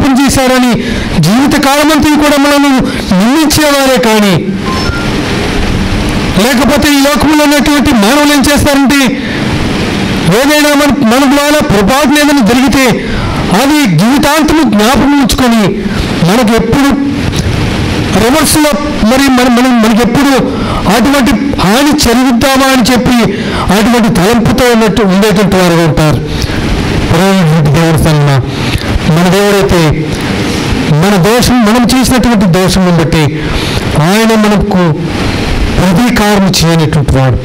Speaker 1: పని చేశాడని జీవితకాలం అంతా కూడా మనల్ని నిందించేవారే. కానీ లేకపోతే ఈ లోకంలో ఉన్నటువంటి మానవులు ఏం చేస్తారంటే, ఏదైనా మన ద్వారా పొరపాటున ఏదైనా జరిగితే అది జీవితాంతము జ్ఞాపకం ఉంచుకొని మనకు ఎప్పుడు రివర్స్లో మనకెప్పుడు అటువంటి హాని చదివిద్దామా అని చెప్పి అటువంటి తలంపుతో ఉండేటువంటి వారు ఉంటారు. దేవుడి సన్న మన దేవుడైతే మనం చేసినటువంటి దోషం బట్టి ఆయన మనకు ప్రతీకారం చేయనటువంటి వాడు.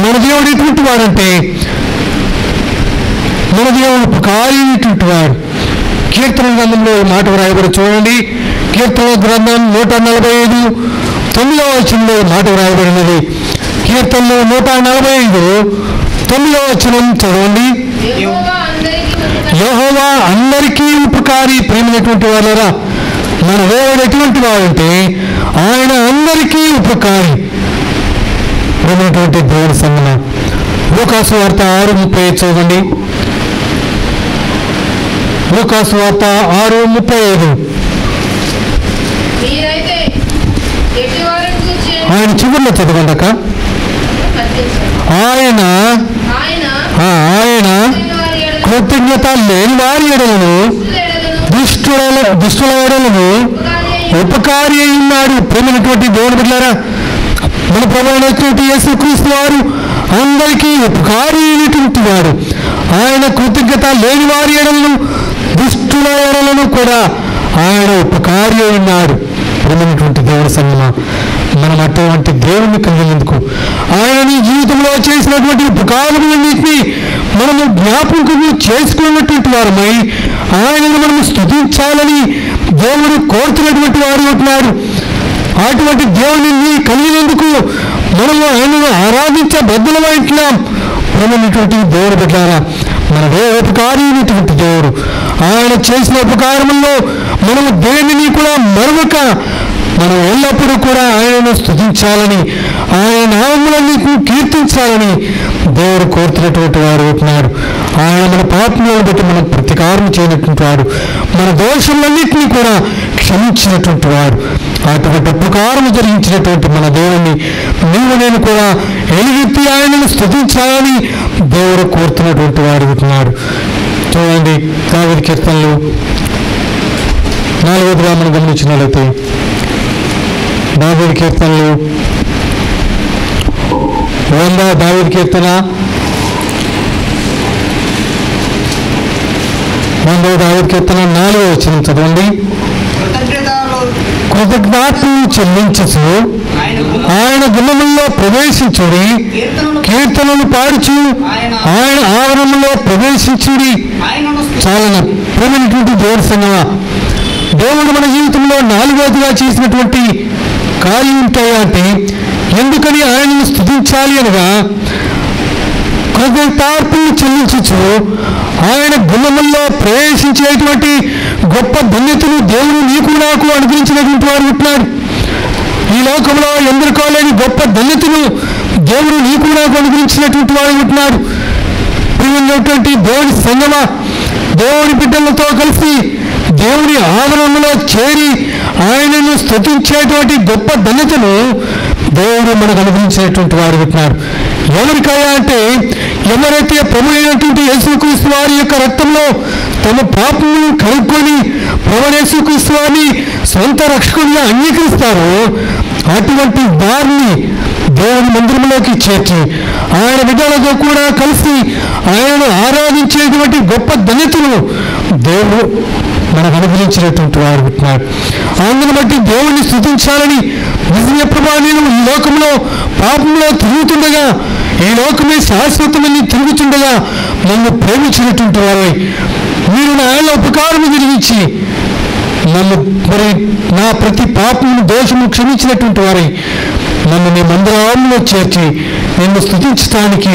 Speaker 1: మన దేవుడు ఎటువంటి వాడంటే, మన దేవుడు ఉపకారైనటువంటి వాడు. కీర్తన గ్రంథంలో ఈ మాట వ్రాయబడి చూడండి. కీర్తన గ్రంథం 145 9వ వచనంలో ఈ మాట వ్రాయబడినది. కీర్తనలో 145 9వ వచనం చదవండి. యెహోవా అందరికీ ఉపకారి. ప్రేమైనటువంటి వాళ్ళరా, మన దేవుడు ఎటువంటి వాడంటే ఆయన అందరికీ ఉపకారి. ప్రేమైనటువంటి దేవుడి సన్నిధ లూకాసు వార్త 6:35 చదవండి. లూకాసు వార్త 6:35. ఆయన చివరిలో చదవండక ఆయన కృతజ్ఞత లేని వారి ఎడలను దుష్టుల ఎడలను ఉపకారి అయి ఉన్నాడు. ప్రేమైనటువంటి దేవుని బిడ్డలారా, మన ప్రభువైనటువంటి యేసుక్రీస్తు వారు అందరికీ ఉపకారి అయినటువంటి వాడు. ఆయన కృతజ్ఞత లేని వారి ఎడలను దుష్టుల ఎడలను కూడా ఆయన ఉపకారి అయి ఉన్నాడు. ప్రేమైనటువంటి దేవుడి సన్నిధి మనం అటువంటి దేవుని కలిగినందుకు ఆయన నీ జీవితంలో చేసినటువంటి ఉపకారములన్నింటినీ మనము జ్ఞాపకం చేసుకున్నటువంటి వారమై ఆయనను మనము స్తుతించాలని దేవుడు కోరుతున్నటువంటి వారు ఉంటున్నారు. అటువంటి దేవుని కలిగినందుకు మనము ఆయనను ఆరాధించబద్ధులమై ఉంటున్నాం. ప్రేమైనటువంటి దేవుడు బిడ్డలారా, మన ఉపకారి అయినటువంటి దేవుడు ఆయన చేసిన ఉపకారముల్లో మనము దేనిని కూడా మరొక మనం ఎల్లప్పుడూ కూడా ఆయనను స్తుతించాలని, ఆయన నామములన్నిటిని కీర్తించాలని దేవుడు కోరుతున్నటువంటి వాడు ఉంటున్నాడు. ఆయన మన పాపములను బట్టి మనం ప్రతీకారం చేయనటువంటి వాడు, మన దోషములన్నింటినీ కూడా క్షమించినటువంటి వాడు. అటువంటి ఉపకారం జరిగించినటువంటి మన దేవుణ్ణి నేను కూడా ఎలుగెత్తి ఆయనను స్తుతించాలని దేవుడు కోరుతున్నటువంటి వాడు ఉంటున్నాడు. చూడండి, దావీదు కీర్తనలు 4వదిగా మనం గమనించినట్లయితే, దావీదు కీర్తనలు 100 దావీదు కీర్తన 100వ దావీదు కీర్తన 4వ వచనం చదవండి. కృతజ్ఞతలు చెల్లించు ఆయన గుమ్మముల్లో ప్రవేశించుడి, కీర్తనలు పాడుచు ఆయన ఆవరణలో ప్రవేశించుడి. చాలా ప్రేమైనటువంటి దేవుడి సంగమ, దేవుడు మన జీవితంలో 4వదిగా చేసినటువంటి కార్యం ఉంటాయా అంటే, ఎందుకని ఆయనను స్తుతించాలి అనగా కృతజ్ఞతార్పణలు చెల్లించు ఆయన గుమ్మముల్లో ప్రవేశించేటువంటి గొప్ప ధన్యతను దేవుడు నీకు నాకు అనుగ్రహించినటువంటి వాడు ఉంటున్నాడు. ఈ లోకంలో ఎందరికో లేని గొప్ప ధన్యతను దేవుడు నీకు నాకు అనుగ్రహించినటువంటి వాడు ఉంటున్నాడు. ప్రియమైనటువంటి దేవుడి సంగమ, దేవుడి బిడ్డలతో కలిసి దేవుడి ఆవరణలో చేరి ఆయనను స్తుతించేటువంటి గొప్ప ధన్యతను దేవుడు మనకు అనుగ్రహించినటువంటి వాడు ఉంటున్నాడు. ఎవరికయ్యా అంటే, ఎవరైతే ప్రభు అయినటువంటి యేసుక్రీస్తు వారి యొక్క రక్తంలో తమ పాపములను కలుపుకొని ప్రభు యేసుక్రీస్తు వారిని సొంత రక్షకుడిగా అంగీకరిస్తారో అటువంటి వారిని దేవుని మందిరంలోకి చేర్చి ఆయన బిడ్డలతో కూడా కలిసి ఆయనను ఆరాధించేటువంటి గొప్ప ధన్యతను దేవుడు మనకు అనుగ్రహించినటువంటి వాడు ఉంటున్నాడు. అందుని బట్టి దేవుణ్ణి స్తుతించాలని, నిజంగా ప్రభా నేను ఈ లోకంలో పాపంలో తిరుగుతుండగా, ఈ లోకమే శాశ్వతమని తిరుగుతుండగా నన్ను ప్రేమించినటువంటి వారై మీరు నా ఆయన ఉపకారం జరిగించి నన్ను నా ప్రతి పాపమును దోషము క్షమించినటువంటి వారై నన్ను మీ మందిరంలో చేర్చి నిన్ను స్తుతించడానికి,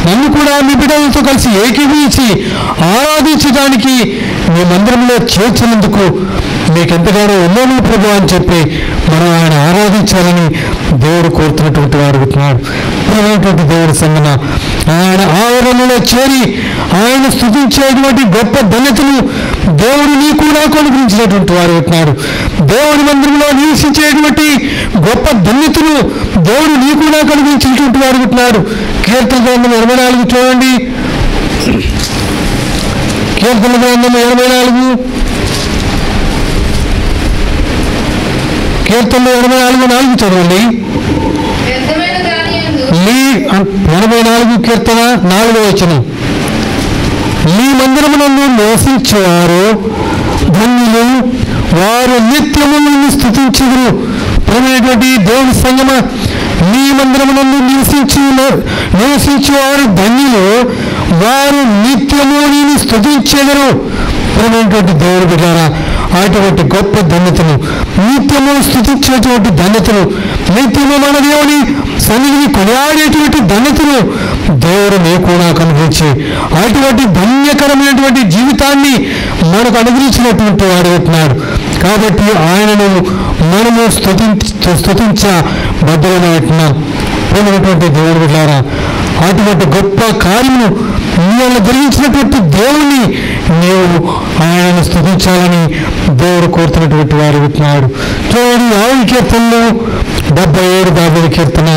Speaker 1: నన్ను కూడా మీ బిడ్డలతో కలిసి ఏకీభవించి ఆరాధించడానికి మీ మందిరంలో చేర్చినందుకు మీకు ఎంతగానో ఉన్నాను ప్రభు అని చెప్పి మనం ఆయన ఆరాధించాలని దేవుడు కోరుతున్నటువంటి వాడు ఉంటున్నాడు. ప్రియమైనటువంటి దేవుడి సంగన ఆయన ఆవరణలో చేరి ఆయన స్తుతించేటువంటి గొప్ప ధన్యతలు దేవుడు నీకు నాకు అనుగ్రహించినటువంటి వాడు ఉంటున్నాడు. దేవుడి మందిరంలో నివసించేటువంటి గొప్ప ధన్యతలు దేవుడు నీకు నాకు అనుగ్రహించినటువంటి వాడు ఉంటున్నాడు. కీర్తన గ్రంథం 24 చూడండి. కీర్తన గ్రంథం 24, కీర్తన 24:4 చదవండి. 84 కీర్తన 4వ వచనం. మీ మందిరమునందు నివసించేవారు ధన్యులు, వారు నిత్యము నిన్ను స్తుతించుదురు. ప్రియమైనటువంటి దేవుని సంగమ, మీ మందిరమునందు నివసించేవారు ధన్యులు, వారు నిత్యము నిన్ను స్తుతించెదరు. ప్రియమైనటువంటి దేవుడు బిడ్డారా, అటువంటి గొప్ప ధన్యతలు, నిత్యము స్తుతించేటువంటి ధన్యతలు, నిత్యము మన దేవుని సన్నిధిని కొనియాడేటువంటి ధన్యతలు దేవుడు నీకు నాకు అనుగ్రహించి అటువంటి ధన్యకరమైనటువంటి జీవితాన్ని మనకు అనుగ్రహించినటువంటి వాడు అవుతున్నాడు. కాబట్టి ఆయనను మనము స్తుతించ బద్దలైనట్టున్నాం. ప్రియమైనటువంటి దేవుడు బిడ్డారా, అటువంటి గొప్ప కార్యము నీళ్ళు జరిగించినటువంటి దేవుని నీవు ఆయనను స్తుతించాలని దేవుడు కోరుతున్నటువంటి వాడు అవుతున్నాడు. చూడండి, 5 కీర్తనలు 77 దావీదు కీర్తన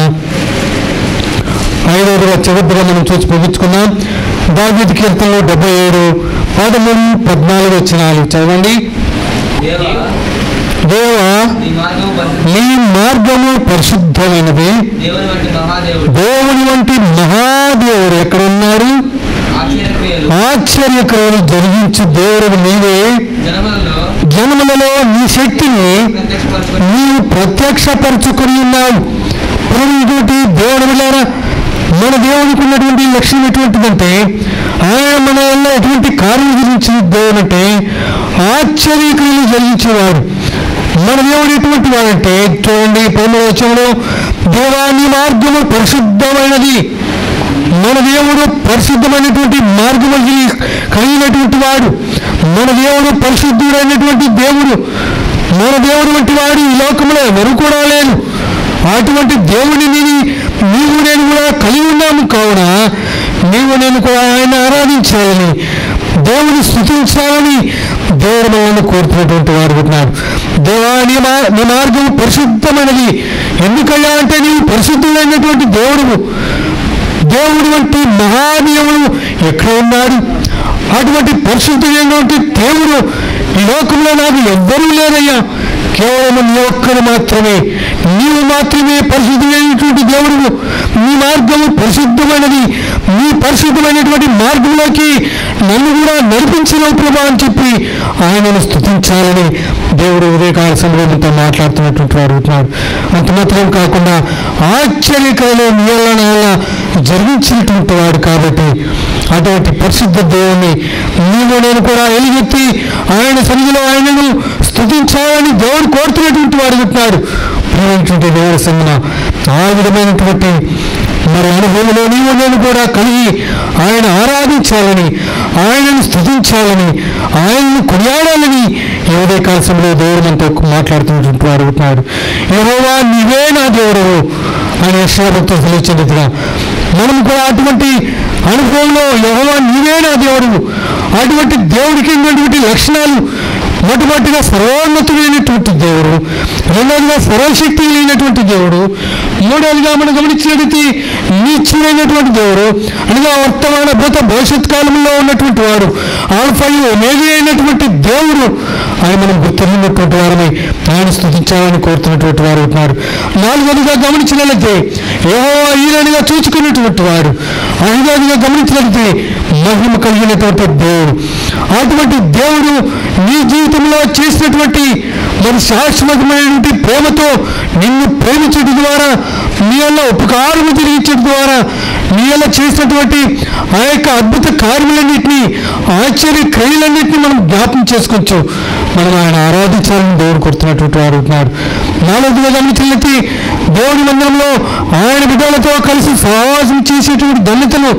Speaker 1: 5వ చివరిగా మనం చూసి ముగించుకున్నాం. దావీదు కీర్తనలు 77, 13, 14 వచనాలు చదవండి. దేవా, నీ మార్గము పరిశుద్ధమైనది. దేవుని వంటి మహాదేవుడు ఎక్కడున్నాడు? ఆశ్చర్యక్రియలు జరిగించు దేవుడు నీవే. జనములలో నీ శక్తిని నీవు ప్రత్యక్షపరచుకుని ఉన్నావు. దేవుడు వెళ్ళారా, మన దేవుడికి ఉన్నటువంటి లక్ష్యం ఎటువంటిదంటే ఆయన మన వల్ల ఎటువంటి కార్యం గురించి దేవుడు అంటే ఆశ్చర్యక్రియలు జరిగించేవాడు. మన దేవుడు ఎటువంటి వాడంటే చూడండి, 10వ వచనంలో దేవా నీ మార్గము పరిశుద్ధమైనది. మన దేవుడు పరిశుద్ధమైనటువంటి మార్గము కలిగినటువంటి వాడు. మన దేవుడు పరిశుద్ధుడైనటువంటి దేవుడు. మన దేవుడు వంటి వాడు ఈ లోకంలో ఎవరు కూడా లేరు. అటువంటి దేవుడిని నీవు నేను కూడా కలిగి ఉన్నాము. కావున నీవు నేను కూడా ఆయన ఆరాధించాలని, దేవుని స్తుతించాలని దేవుడు మనల్ని కోరుతున్నటువంటి వాడు ఉంటున్నాడు. దేవా నీ మార్గం పరిశుద్ధమైనది. ఎందుకయ్యా అంటే నీవు పరిశుద్ధుడైనటువంటి దేవుడు. దేవుడు వంటి మహాదేవుడు ఎక్కడ ఉన్నాడు? అటువంటి పరిశుద్ధమైనటువంటి దేవుడు ఈ లోకంలో నాకు ఎవ్వరూ లేరయ్యా, కేవలం నీ ఒక్కరు మాత్రమే. నీవు మాత్రమే పరిశుద్ధమైనటువంటి దేవుడు. నీ మార్గము పరిశుద్ధమైనది. నీ పరిశుద్ధమైనటువంటి మార్గంలోకి నన్ను కూడా నడిపించినవు ప్రభా అని చెప్పి ఆయనను స్తుతించాలని దేవుడు ఉదయకాల సమయంతో మాట్లాడుతున్నటువంటి వాడు అవుతున్నాడు. అంత మాత్రం కాకుండా ఆశ్చర్యకరమైన నీళ్ళ జరిగించినటువంటి వాడు. కాబట్టి అటువంటి పరిశుద్ధ దేవుని నీవు నేను కూడా ఎలుగెత్తి ఆయన సన్నిధిలో ఆయనను స్తుతించాలని దేవుడు కోరుతున్నటువంటి వాడు చెప్తున్నాడు. ప్రియమైనటువంటి దేవుడి సంగన ఆ విధమైనటువంటి మరి అనుభవంలో నీవు నేను కూడా కలిగి ఆయన ఆరాధించాలని, ఆయనను స్తుతించాలని, ఆయనను కొనియాడాలని ఏదే కాలంలో దేవుడు మనతో మాట్లాడుతున్నటువంటి వాడు అవుతున్నాడు. యెహోవా నీవే నా దేవుడు అని యెషయాతో తెలియచేట్టుగా మనం కూడా అటువంటి అనుభవంలో యెహోవా నీవే నా దేవుడు, అటువంటి దేవుడికి ఉన్నటువంటి లక్షణాలు మొట్టమొదటిగా సర్వోన్నతుడైనటువంటి దేవుడు, రెండవదిగా సర్వశక్తి లేనటువంటి దేవుడు, మూడవదిగా మనం గమనించినట్లయితే నిత్యుడైనటువంటి దేవుడు, అనగా వర్తమాన భూత భవిష్యత్ కాలంలో ఉన్నటువంటి వాడు, ఆల్ఫాయు ఒమేగా అయినటువంటి దేవుడు. ఆయన మనం గుర్తిరిగినటువంటి వారిని ఆయన స్తుతించాలని కోరుతున్నటువంటి వారు ఉన్నారు. నాలుగవదిగా గమనించినట్లయితే యెహోవా ఈయనగా చూచుకున్నటువంటి వాడు. ఐదవదిగా గమనించినట్లయితే మహిమ కలిగినటువంటి దేవుడు. అటువంటి దేవుడు నీ జీవితంలో చేసినటువంటి మరి శాశ్వతమైనటువంటి ప్రేమతో నిన్ను ప్రేమించడం ద్వారా, నీ వల్ల ఉపకారం జరిగించడం ద్వారా, నీ వల్ల చేసినటువంటి ఆ యొక్క అద్భుత కార్యములన్నింటినీ, ఆశ్చర్య క్రియలన్నింటినీ మనం జ్ఞాపకం చేసుకోవచ్చు. మనం ఆయన ఆరాధించాలని దేవుడు కోరుతున్నటువంటి వాడు ఉంటున్నాడు. నాలుగోదిగా గమనించినట్లయితే దేవుడి మందిరంలో ఆయన బిడ్డలతో కలిసి సహవాసం చేసేటువంటి ధన్యతను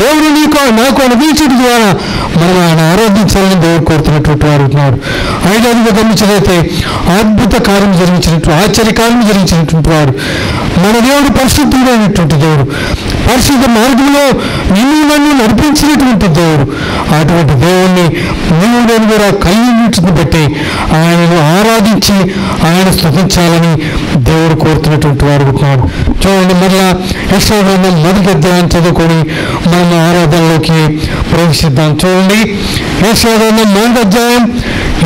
Speaker 1: దేవుడు నాకు అనుభవించడం ద్వారా మనం ఆయన ఆరాధించాలని దేవుడు కోరుతున్నటువంటి వారు ఉన్నారు. ఐదవదిగా గమనించినట్లయితే అద్భుత కార్యం జరిగించినట్టు ఆశ్చర్యకార్యం జరిగించినటువంటి వాడు మన దేవుడు పరిశుద్ధుడైనటువంటి దేవుడు, పరిశుద్ధ మార్గంలో నన్ను నడిపించినటువంటి దేవుడు. అటువంటి దేవుణ్ణి నేను కూడా కలిగించుని బట్టి ఆయనను ఆరాధించి ఆయన స్తుతించాలని దేవుడు కోరుతున్నటువంటి వాడు ఉంటున్నాడు. చూడండి, మరలా యెషయా గ్రంథం 1వ అధ్యాయం చదువుకొని మనం ఆరాధనలోకి ప్రవేశిద్దాం. చూడండి, యెషయా గ్రంథం 1వ అధ్యాయం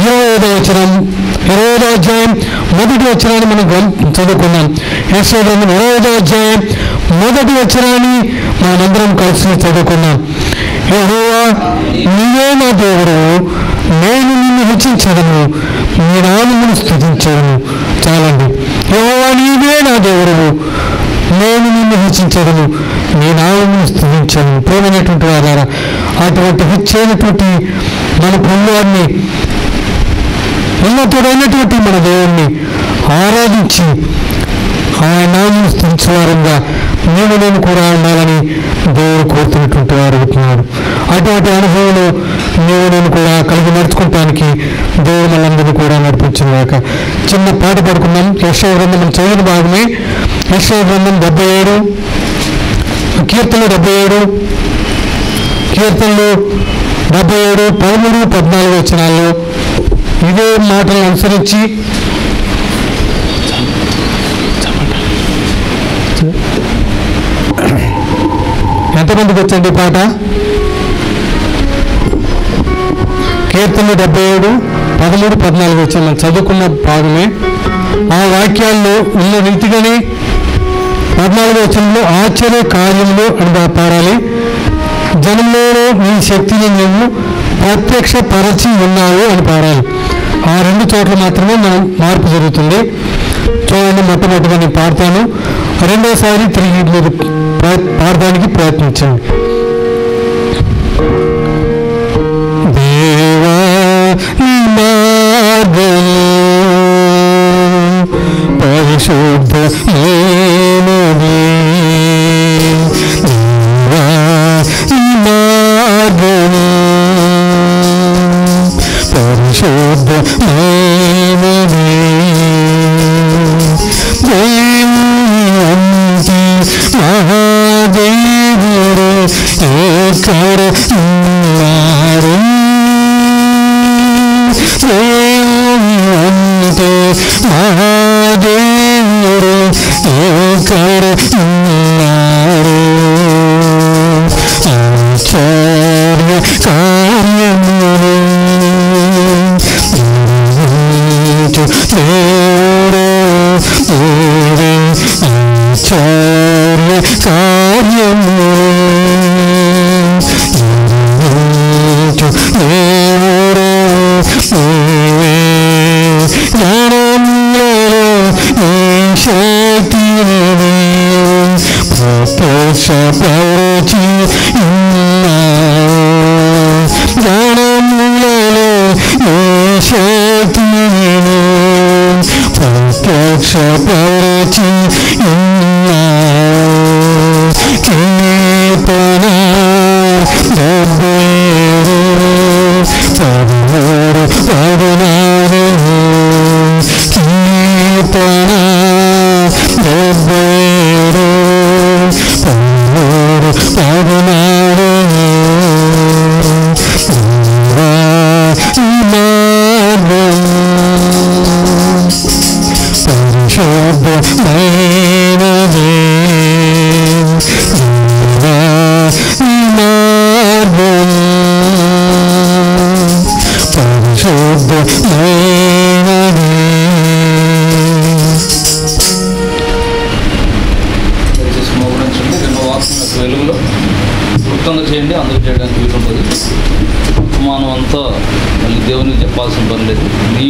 Speaker 1: 20వ వచనం, 20వ అధ్యాయం 1వ వచనాన్ని మనం చదువుకున్నాం. యెషయా గ్రంథం 20వ అధ్యాయం 1వ వచనాన్ని మనందరం కలిసి చదువుకున్నాం. యెహోవా నీవే నా దేవుడు, నేను నిన్ను హెచ్చించదను, నీ నామమును స్తుతించదను. చాలండి. యెహోవా నీవే నా దేవుడు, నేను నిన్ను హెచ్చించదను, నీ నామమును స్తుతించదను. ప్రేమైనటువంటి వారా, అటువంటి హెచ్చైనటువంటి మన ప్రభువాన్ని, ఉన్నతుడైనటువంటి మన దేవుణ్ణి ఆరాధించి ఆయన నామమును స్తుతించేవారంగా నేను కూడా ఉండాలని దేవుడు కోరుతున్నటువంటి వారు ఉంటున్నాడు. అటువంటి అనుభవంలో నేను కూడా కలిగి నడుచుకోవటానికి దేవుడు మనందరినీ కూడా నడిపించుగాక. చిన్న పాట పడుకుందాం. యెషయా గ్రంథం చదివిన భాగమే. యెషయా గ్రంథం 77, కీర్తనలు 77, కీర్తనలు 77, 13, 14 వచనాల్లో ఇదే మాటలను అనుసరించి ఎంతమందికి వచ్చండి పాట? కీర్తనలు 77, 13, 14 వచ్చి మనం చదువుకున్న భాగమే. ఆ వాక్యాల్లో ఉన్న రీతిగానే 14వ వచనంలో ఆశ్చర్య కార్యములు అని పాడాలి. జనంలో నీ శక్తిని నువ్వు ప్రత్యక్షపరచి ఉన్నావు అని పాడాలి. ఆ 2 చోట్ల మాత్రమే మనం మార్పు జరుగుతుంది. చూడండి, మొట్టమొదటిగా నేను పాడతాను, రెండోసారి తిరిగి మీరు పాడడానికి ప్రయత్నించండి. దేవా నీ మార్గము పరిశుద్ధమైనది, దేవా నీ మార్గము పరిశుద్ధమైనది, మహాదేవుడు ఎక్కడ ఉన్నారు, అంటే మహాదేవుడు ఎక్కడ ఉన్నారు, ఆశ్చర్య కార్యములు దేవుడు ఆశ్చర్య కార్యములు దేవుడు జ్ఞానంలో నీ శక్తిని ప్రత్యక్షపరచి ఉన్నావు, జ్ఞానంలో నీ శక్తిని ప్రత్యక్షపరచి ఉన్నావు. కీర్తన 77, 16, కీర్తన 77, 16, పరిశుద్ధమైనది, పరిశుద్ధమైనది.
Speaker 2: వెలుగులో వృత్తంగా చేయండి, అందరూ చేయడానికి వీలుంటుంది. ఉపమానం అంతా మళ్ళీ దేవునికి చెప్పాల్సిన పని లేదు. నీ